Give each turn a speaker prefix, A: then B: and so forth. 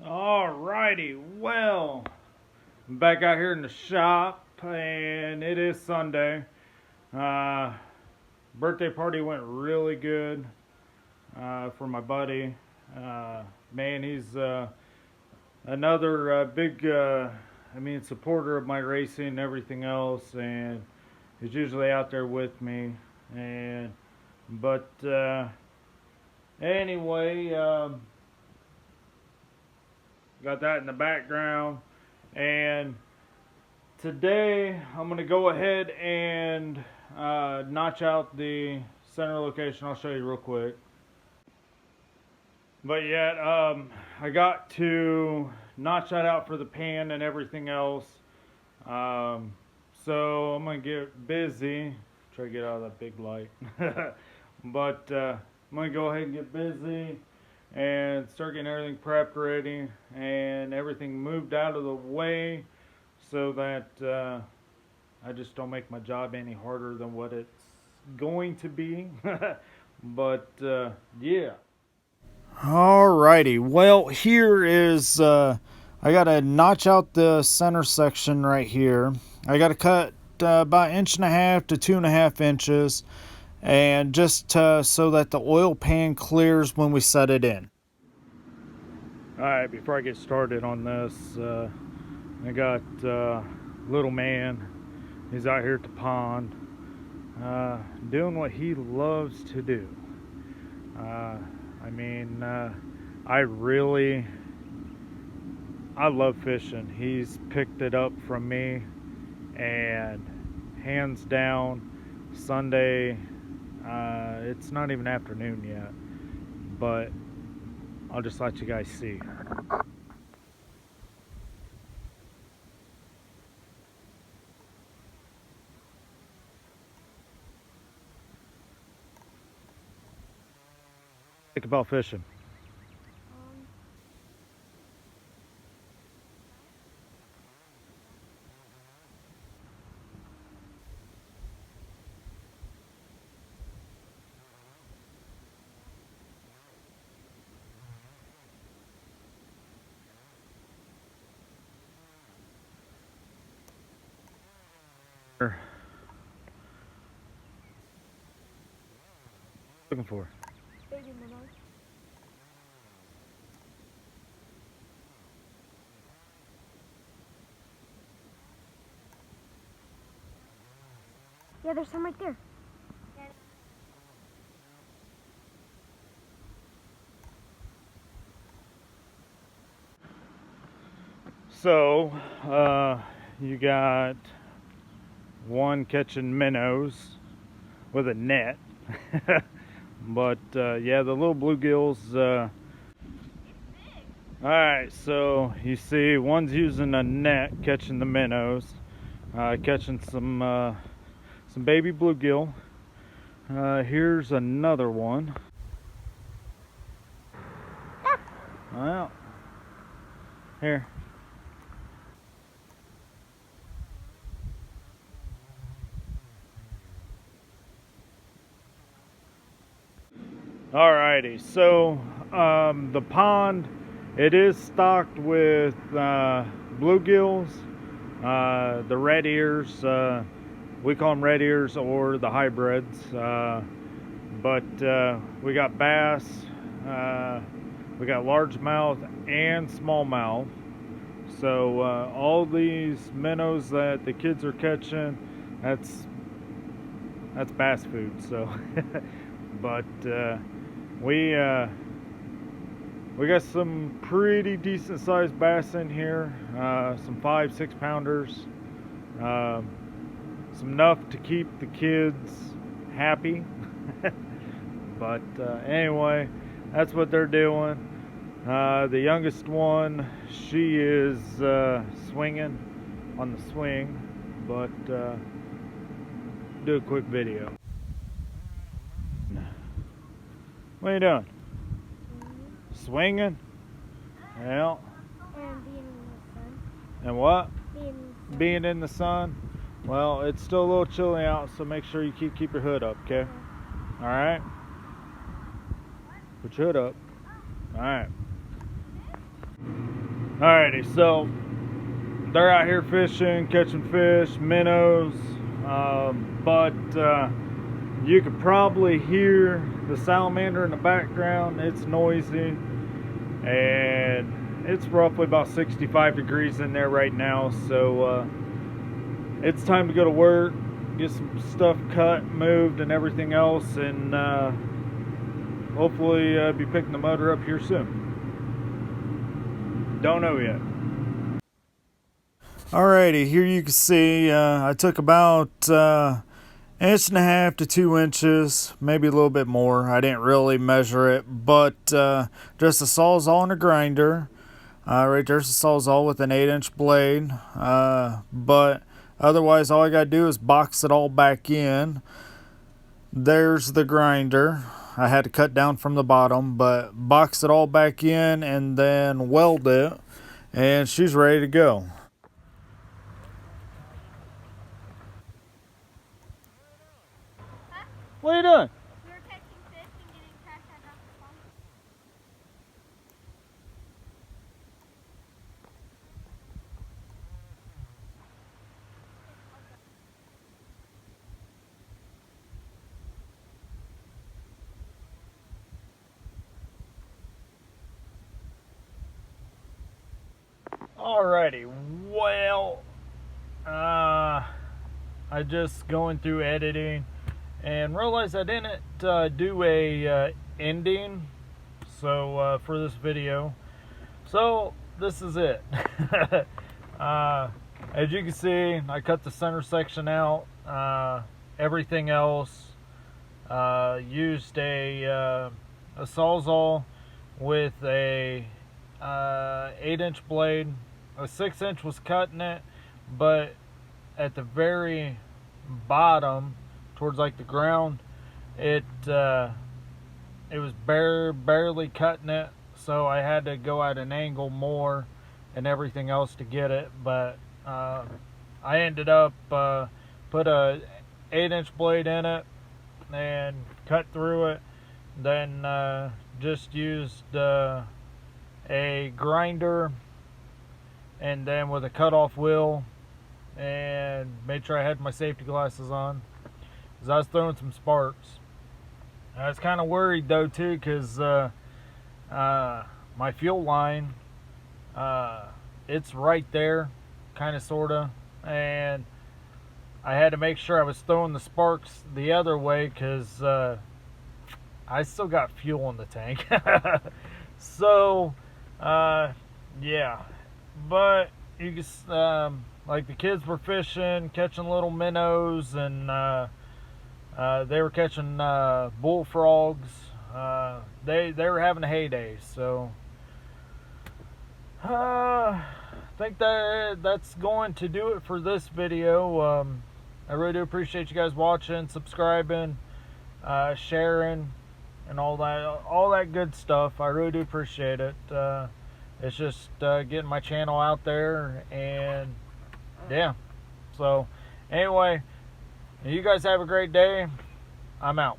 A: Alrighty, well, I'm back out here in the shop, and it is Sunday. Birthday party went really good for my buddy. Man, he's another big, supporter of my racing and everything else, and he's usually out there with me. But anyway. Got that in the background, and today I'm going to go ahead and notch out the center location. I'll show you real quick. But yet, I got to notch that out for the pan and everything else. So I'm going to get busy. Try to get out of that big light. But I'm going to go ahead and get busy and start getting everything prepped ready and everything moved out of the way so that I just don't make my job any harder than what it's going to be. But yeah. Alrighty, well, here is I gotta notch out the center section right here. I gotta cut about 1.5 to 2.5 inches, and just so that the oil pan clears when we set it in. Alright, before I get started on this, I got little man. He's out here at the pond doing what he loves to do. I love fishing. He's picked it up from me, and hands down, Sunday, it's not even afternoon yet, but I'll just let you guys see. Think about fishing. Looking for?
B: Yeah, there's some right there.
A: So, you got one catching minnows with a net. But yeah, the little bluegills. Alright, so you see one's using a net catching the minnows, catching some baby bluegill. Here's another one. Well, here. Alrighty, so the pond, it is stocked with bluegills, the red ears, we call them red ears, or the hybrids, but we got bass, we got largemouth and smallmouth. So all these minnows that the kids are catching, that's bass food. So but we got some pretty decent sized bass in here, some 5-6 pounders, some enough to keep the kids happy. But anyway, that's what they're doing. The youngest one, she is swinging on the swing, but do a quick video. What are you doing? Swinging? Yeah.
B: And being in the sun.
A: And what?
B: Being in the sun.
A: Being in the sun? Well, it's still a little chilly out, so make sure you keep your hood up, okay? Alright? Put your hood up. Alright. Alrighty, so they're out here fishing, catching fish, minnows, but you could probably hear the salamander in the background. It's noisy, and it's roughly about 65 degrees in there right now, so it's time to go to work, get some stuff cut, moved, and everything else, and hopefully be picking the motor up here soon. Don't know yet. Alrighty, here you can see I took about 1.5 to 2 inches, maybe a little bit more. I didn't really measure it, but just a sawzall and a grinder. Right there's a sawzall with an 8-inch blade, but otherwise all I gotta do is box it all back in. There's the grinder. I had to cut down from the bottom, but box it all back in and then weld it, and she's ready to go. What are you doing?
B: We were catching fish and getting trash out of the pond.
A: Alrighty, well, I just going through editing and realized I didn't do a ending for this video, so this is it. As you can see, I cut the center section out. Everything else, used a sawzall with a 8-inch blade. A 6-inch was cutting it, but at the very bottom, towards like the ground, it was barely cutting it, so I had to go at an angle more and everything else to get it. But I ended up put a 8-inch blade in it and cut through it, then just used a grinder, and then with a cutoff wheel, and made sure I had my safety glasses on, because I was throwing some sparks. I was kind of worried though too, because my fuel line, it's right there, kind of sorta, and I had to make sure I was throwing the sparks the other way, because I still got fuel in the tank. So yeah, but you can like the kids were fishing, catching little minnows, and they were catching bullfrogs. They were having a heyday. So I think that's going to do it for this video. I really do appreciate you guys watching, subscribing, sharing, and all that good stuff. I really do appreciate it. It's just getting my channel out there, and yeah. So anyway, you guys have a great day. I'm out.